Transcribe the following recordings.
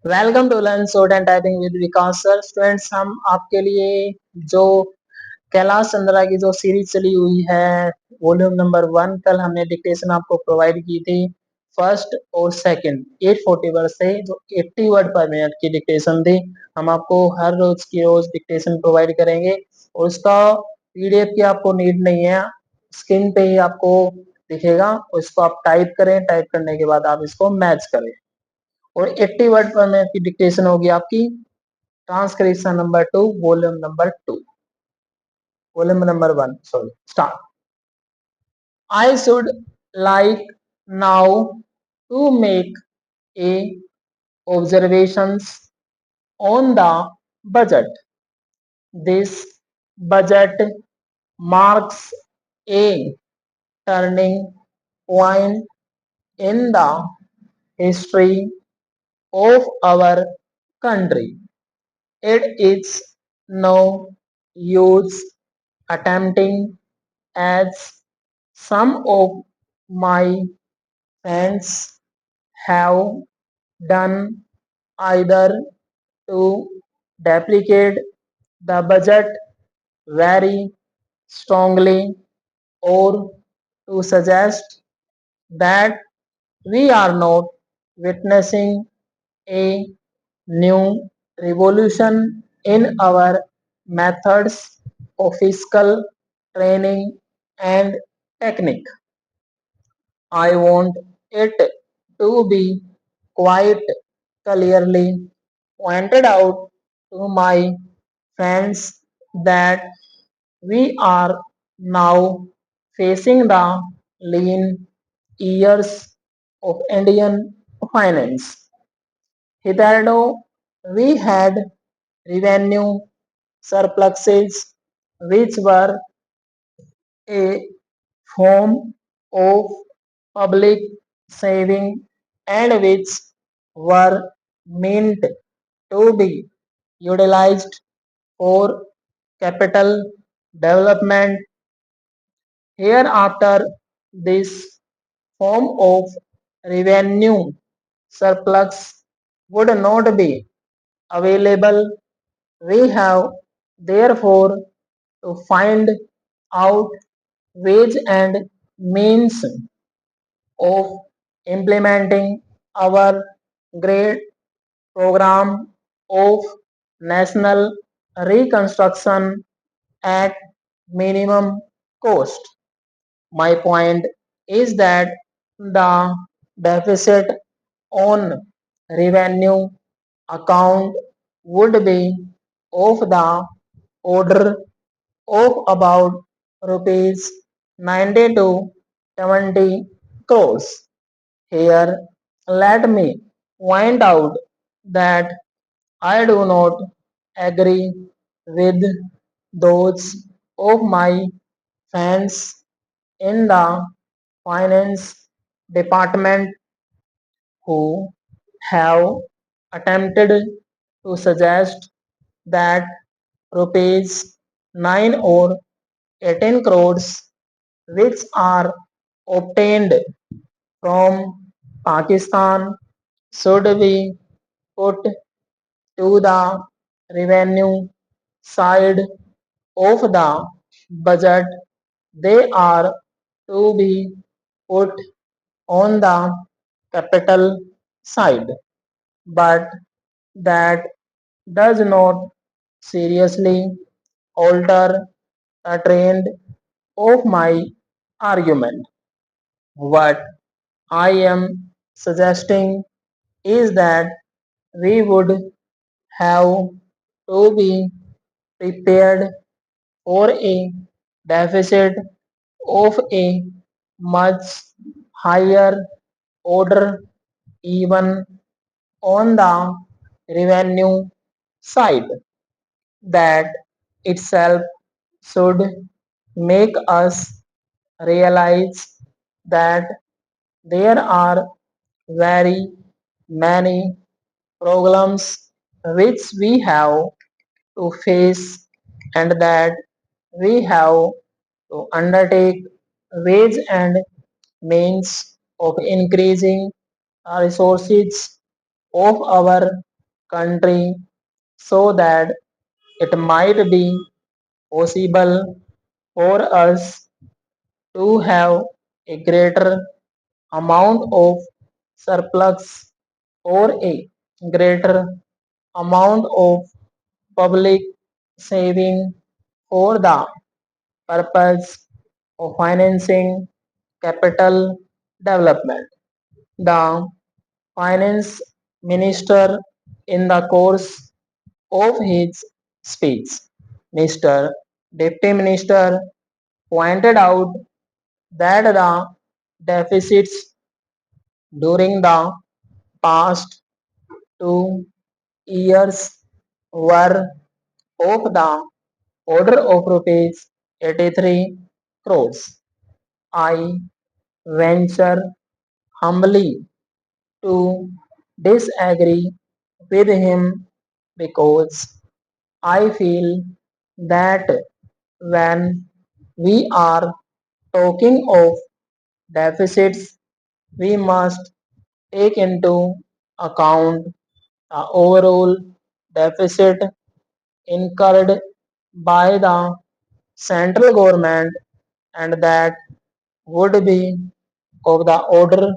Welcome to learn shorthand typing with Vikas sir. Students, हम आपके लिए जो कैलाश चंद्रा की जो सीरीज चली हुई है वॉल्यूम नंबर 1, कल हमने डिक्टेशन आपको प्रोवाइड की थी फर्स्ट और सेकंड 840 वर्ड से जो 80 वर्ड पर मिनट की डिक्टेशन थी। हम आपको हर रोज की रोज डिक्टेशन प्रोवाइड करेंगे और उसका पीडीएफ की आपको नीड नहीं है, स्क्रीन पे ही आपको दिखेगा। उसको आप टाइप करें, टाइप करने के बाद आप इसको मैच करें और 80 वर्ड पर मिनट की डिक्टेशन होगी आपकी। Transcription number 2, volume number 1, sorry, start. I should like now to make a observations on the budget. This budget marks a turning point in the history of our country. It is no use attempting, as some of my friends have done, either to deprecate the budget very strongly or to suggest that we are not witnessing a new revolution in our methods of fiscal training and technique. I want it to be quite clearly pointed out to my friends that we are now facing the lean years of Indian finance. Hitherto, we had revenue surpluses which were a form of public saving and which were meant to be utilized for capital development. Hereafter, this form of revenue surplus would not be available. We have therefore to find out ways and means of implementing our great program of national reconstruction at minimum cost. My point is that the deficit on revenue account would be of the order of about rupees 90 to 70 crores. Here, let me point out that I do not agree with those of my friends in the finance department who have attempted to suggest that rupees 9 or 18 crores which are obtained from Pakistan should be put to the revenue side of the budget. They are to be put on the capital side, but that does not seriously alter the trend of my argument. What I am suggesting is that we would have to be prepared for a deficit of a much higher order even on the revenue side. That itself should make us realize that there are very many problems which we have to face and that we have to undertake ways and means of increasing resources of our country so that it might be possible for us to have a greater amount of surplus or a greater amount of public saving for the purpose of financing capital development. The finance minister, in the course of his speech, Mr. Deputy Minister pointed out that the deficits during the past 2 years were of the order of rupees 83 crores. I venture humbly to disagree with him because I feel that when we are talking of deficits, we must take into account the overall deficit incurred by the central government, and that would be of the order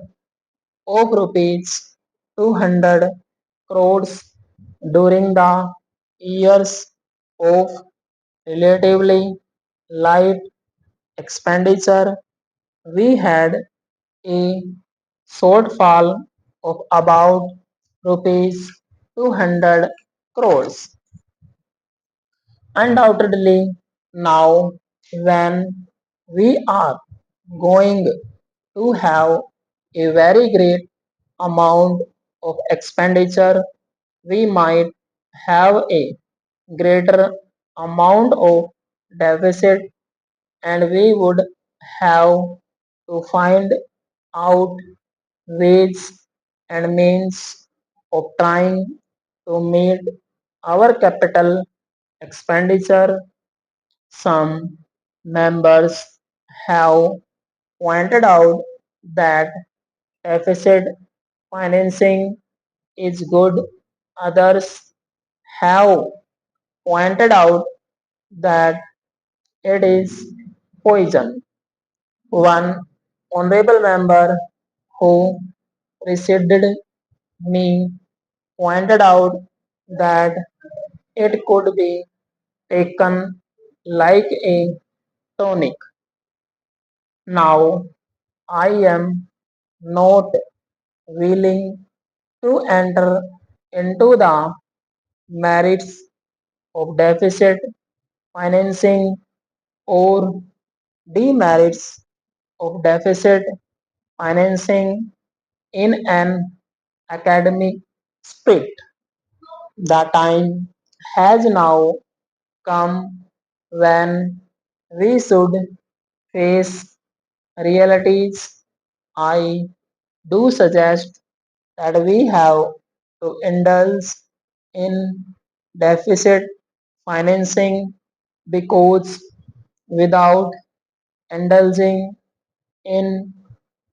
of rupees 200 crores during the years of relatively light expenditure. We had a shortfall of about rupees 200 crores. Undoubtedly, now when we are going to have a very great amount of expenditure, we might have a greater amount of deficit, and we would have to find out ways and means of trying to meet our capital expenditure. Some members have pointed out that deficit financing is good. Others have pointed out that it is poison. One honorable member who preceded me pointed out that it could be taken like a tonic. Now, I am not willing to enter into the merits of deficit financing or demerits of deficit financing in an academic spirit. The time has now come when we should face realities. I do suggest that we have to indulge in deficit financing because without indulging in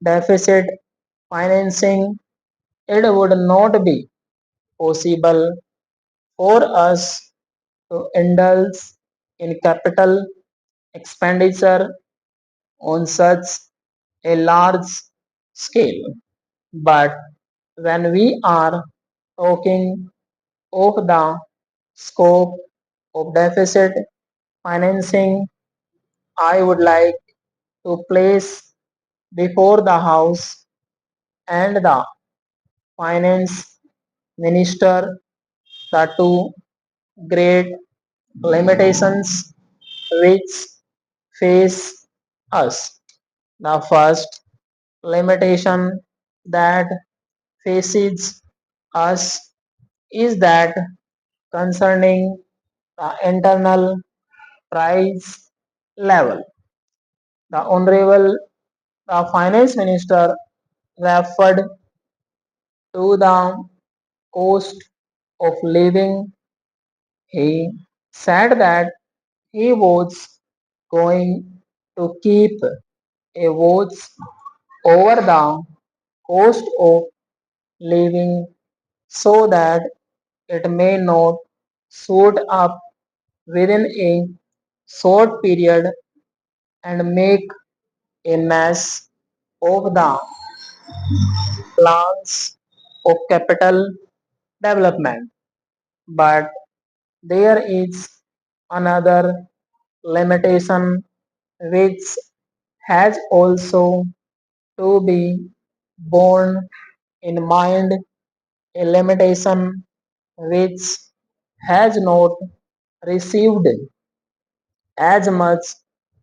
deficit financing, it would not be possible for us to indulge in capital expenditure on such a large scale. But when we are talking of the scope of deficit financing, I would like to place before the House and the Finance Minister the two great limitations which face us. The first limitation that faces us is that concerning the internal price level. The Honorable Finance Minister referred to the cost of living. He said that he was going to keep a watch over the cost of living so that it may not suit up within a short period and make a mess of the plans of capital development. But there is another limitation which has also to be borne in mind, a limitation which has not received as much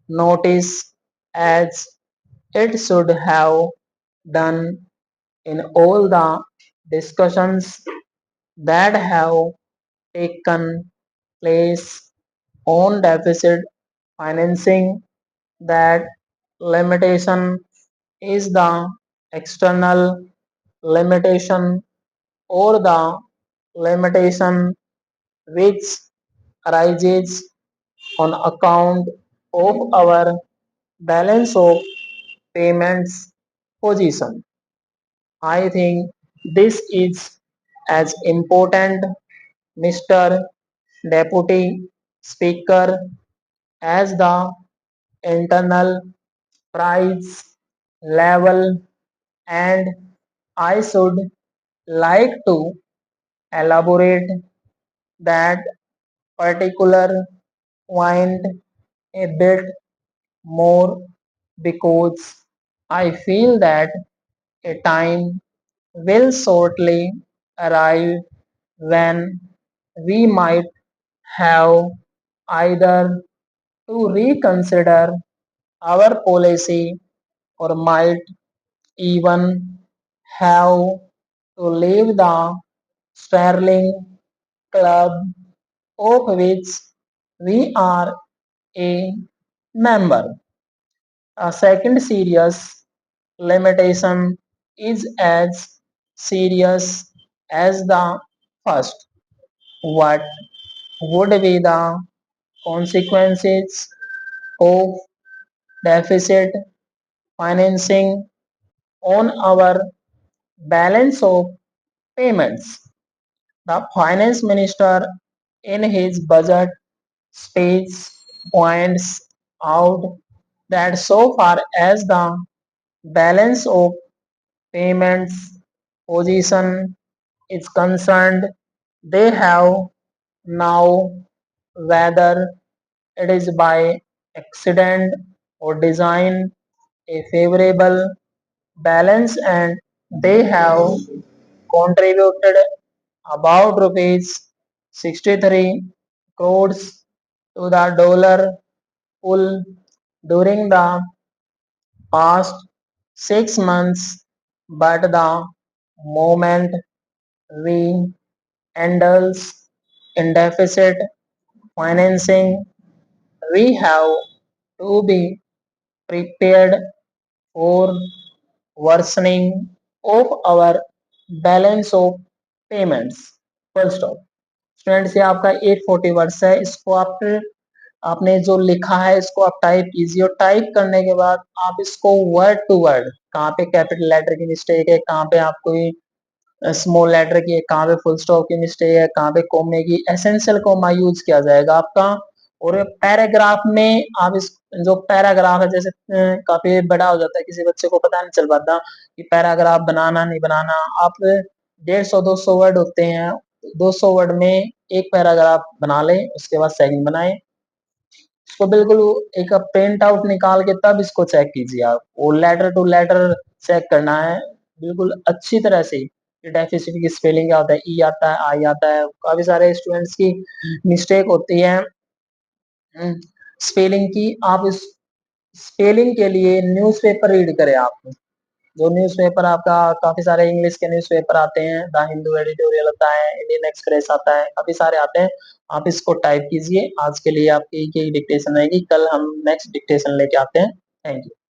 notice as it should have done in all the discussions that have taken place on deficit financing. That limitation is the external limitation or the limitation which arises on account of our balance of payments position. I think this is as important, Mr. Deputy Speaker, as the internal price level, and I should like to elaborate that particular point a bit more because I feel that a time will shortly arrive when we might have either to reconsider our policy or might even have to leave the Sterling Club of which we are a member. A second serious limitation is as serious as the first. What would be the consequences of deficit financing on our balance of payments? The finance minister in his budget speech points out that so far as the balance of payments position is concerned, they have now, whether it is by accident or design, a favorable balance, and they have contributed about rupees 63 crores to the dollar pool during the past 6 months. But the moment we indulge in deficit financing, we have to be prepared for worsening of our balance of payments. Full stop. Students, ये आपका 840 words है, इसको आपने जो लिखा है इसको आप टाइप कीजिए और टाइप करने के बाद आप इसको वर्ड टू वर्ड, कहाँ पे कैपिटल लेटर की मिस्टेक है, कहाँ पे आपको स्मॉल लेटर की है, कहाँ पे फुल स्टॉप की मिस्टेक है, कहाँ पे कोमे की, एसेंशियल कोमा यूज किया जाएगा आपका। और पैराग्राफ में आप इस जो पैराग्राफ है, जैसे काफी बड़ा हो जाता है, किसी बच्चे को पता नहीं चल पाता कि पैराग्राफ बनाना नहीं बनाना, आप 150-200 वर्ड होते हैं, 200 वर्ड में एक पैराग्राफ बना ले, उसके बाद सेकंड बनाए, इसको बिल्कुल एक प्रिंट आउट निकाल के तब इसको चेक कीजिए आप, और लेटर टू लेटर चेक करना है बिल्कुल अच्छी तरह से। डेफिसिट की स्पेलिंग क्या होता है, ई आता है, आई आता है, काफी सारे स्टूडेंट्स की मिस्टेक होती है स्पेलिंग की। आप इस स्पेलिंग के लिए न्यूज़पेपर रीड करें आप, जो न्यूज़पेपर आपका काफी सारे इंग्लिश के न्यूज़पेपर आते हैं, द हिंदू एडिटोरियल आता है, इंडियन एक्सप्रेस आता है, काफी सारे आते हैं, आप इसको टाइप कीजिए। आज के लिए आपकी यही डिक्टेशन रहेगी, कल हम नेक्स्ट डिक्टेशन लेके आते हैं। Thank you.